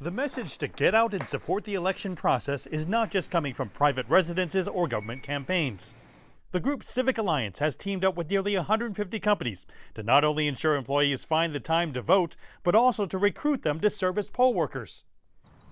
The message to get out and support the election process is not just coming from private residences or government campaigns. The group Civic Alliance has teamed up with nearly 150 companies to not only ensure employees find the time to vote, but also to recruit them to serve as poll workers.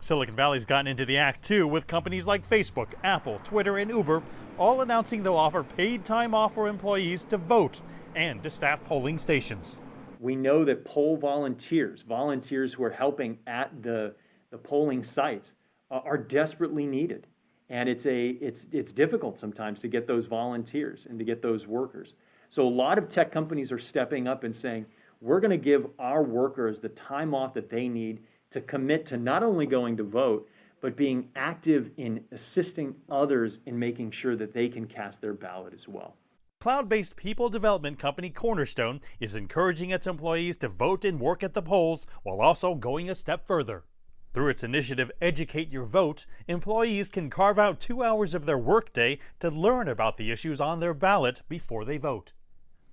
Silicon Valley's gotten into the act too, with companies like Facebook, Apple, Twitter, and Uber all announcing they'll offer paid time off for employees to vote and to staff polling stations. We know that poll volunteers who are helping at the polling sites, are desperately needed. And it's difficult sometimes to get those volunteers and to get those workers. So a lot of tech companies are stepping up and saying, we're going to give our workers the time off that they need to commit to not only going to vote, but being active in assisting others in making sure that they can cast their ballot as well. Cloud-based people development company Cornerstone is encouraging its employees to vote and work at the polls while also going a step further. Through its initiative Educate Your Vote, employees can carve out 2 hours of their workday to learn about the issues on their ballot before they vote.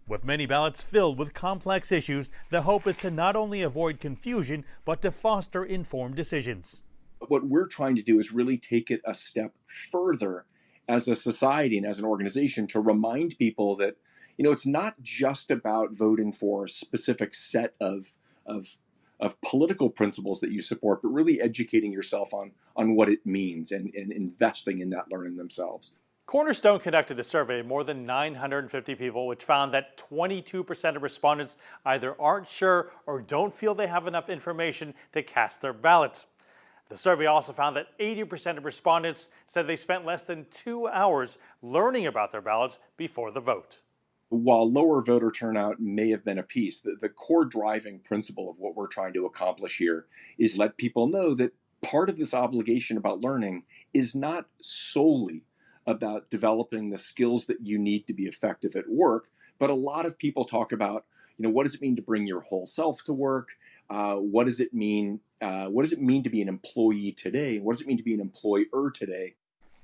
With many ballots filled with complex issues, the hope is to not only avoid confusion, but to foster informed decisions. What we're trying to do is really take it a step further as a society and as an organization to remind people that, it's not just about voting for a specific set of political principles that you support, but really educating yourself on what it means and investing in that learning themselves. Cornerstone conducted a survey of more than 950 people, which found that 22% of respondents either aren't sure or don't feel they have enough information to cast their ballots. The survey also found that 80% of respondents said they spent less than 2 hours learning about their ballots before the vote. While lower voter turnout may have been a piece, the core driving principle of what we're trying to accomplish here is let people know that part of this obligation about learning is not solely about developing the skills that you need to be effective at work, but a lot of people talk about, what does it mean to bring your whole self to work? What does it mean? What does it mean to be an employee today? What does it mean to be an employer today?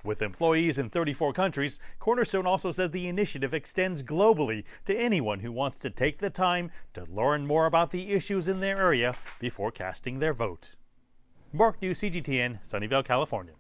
With employees in 34 countries, Cornerstone also says the initiative extends globally to anyone who wants to take the time to learn more about the issues in their area before casting their vote. Mark News, CGTN, Sunnyvale, California.